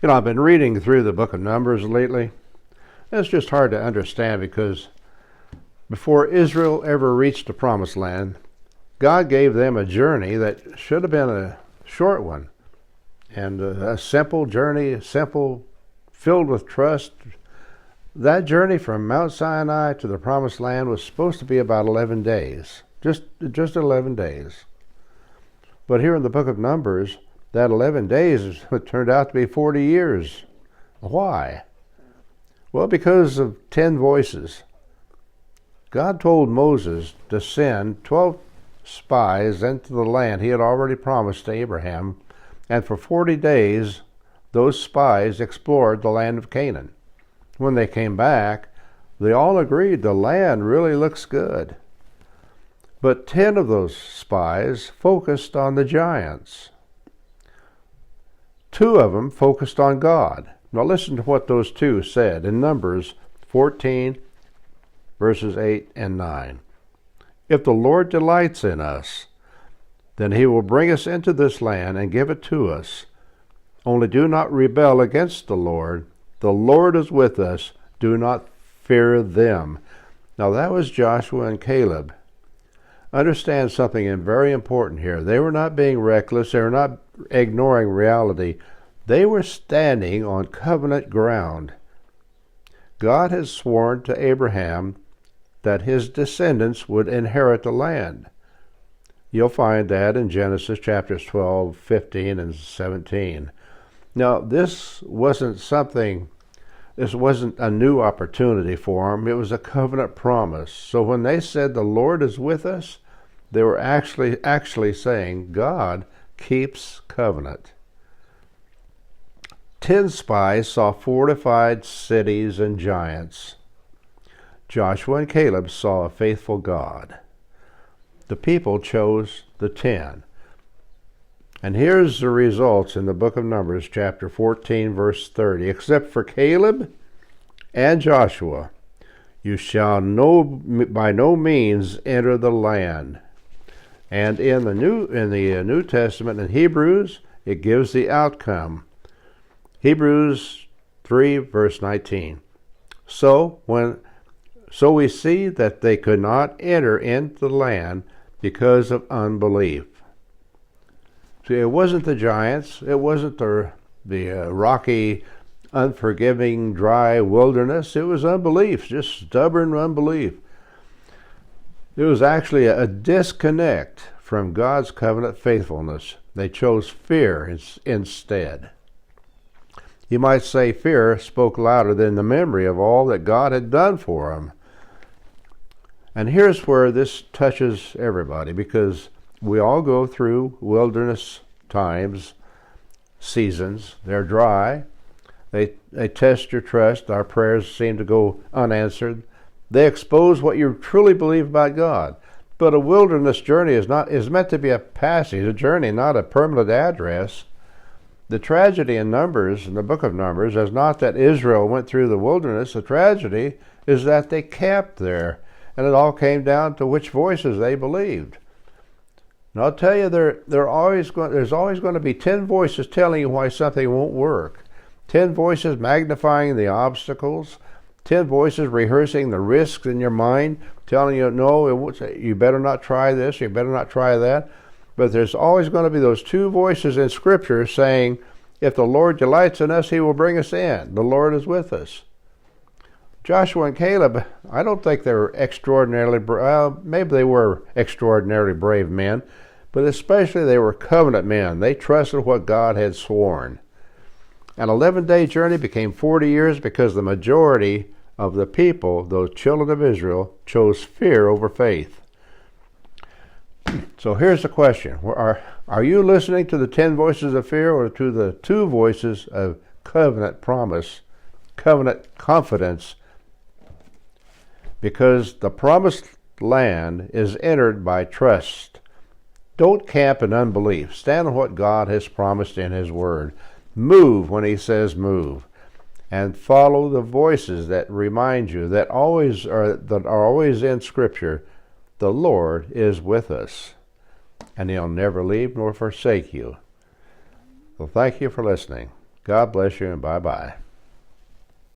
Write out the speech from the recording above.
I've been reading through the book of Numbers lately. It's just hard to understand because before Israel ever reached the promised land, God gave them a journey that should have been a short one. And a simple journey, filled with trust. That journey from Mount Sinai to the promised land was supposed to be about 11 days. Just 11 days. But here in the book of Numbers, that 11 days turned out to be 40 years. Why? Well, because of 10 voices. God told Moses to send 12 spies into the land he had already promised to Abraham, and for 40 days those spies explored the land of Canaan. When they came back, they all agreed the land really looks good. But 10 of those spies focused on the giants. 2 of them focused on God. Now listen to what those 2 said in Numbers 14, verses 8 and 9. If the Lord delights in us, then he will bring us into this land and give it to us. Only do not rebel against the Lord. The Lord is with us. Do not fear them. Now that was Joshua and Caleb. Understand something very important here. They were not being reckless. They were not ignoring reality. They were standing on covenant ground. God had sworn to Abraham that his descendants would inherit the land. You'll find that in Genesis chapters 12, 15, and 17. Now, this wasn't a new opportunity for them. It was a covenant promise. So when they said the Lord is with us, they were actually saying God keeps covenant. 10 spies saw fortified cities and giants. Joshua and Caleb saw a faithful God. The people chose the 10. And here's the results in the book of Numbers, chapter 14, verse 30. Except for Caleb and Joshua, you shall by no means enter the land. And in the New Testament, in Hebrews, it gives the outcome. Hebrews 3, verse 19. So we see that they could not enter into the land because of unbelief. See, it wasn't the giants. It wasn't the rocky, unforgiving, dry wilderness. It was unbelief, just stubborn unbelief. It was actually a disconnect from God's covenant faithfulness. They chose fear instead. You might say fear spoke louder than the memory of all that God had done for them. And here's where this touches everybody, because we all go through wilderness times, seasons. They're dry. They test your trust. Our prayers seem to go unanswered. They expose what you truly believe about God. But a wilderness journey is meant to be a passage, a journey, not a permanent address. The tragedy in Numbers, in the book of Numbers, is not that Israel went through the wilderness. The tragedy is that they camped there, and it all came down to which voices they believed. And I'll tell you, there's always going to be 10 voices telling you why something won't work. 10 voices magnifying the obstacles. 10 voices rehearsing the risks in your mind, telling you, no, you better not try this, you better not try that. But there's always going to be those 2 voices in Scripture saying, if the Lord delights in us, he will bring us in. The Lord is with us. Joshua and Caleb, I don't think they were maybe they were extraordinarily brave men, but especially they were covenant men. They trusted what God had sworn. An 11-day journey became 40 years because the majority of the people, those children of Israel, chose fear over faith. So here's the question. Are you listening to the 10 voices of fear or to the 2 voices of covenant promise, covenant confidence? Because the promised land is entered by trust. Don't camp in unbelief. Stand on what God has promised in his word. Move when he says move. And follow the voices that remind you that are always in Scripture. The Lord is with us, and he'll never leave nor forsake you. Well, thank you for listening. God bless you, and bye-bye.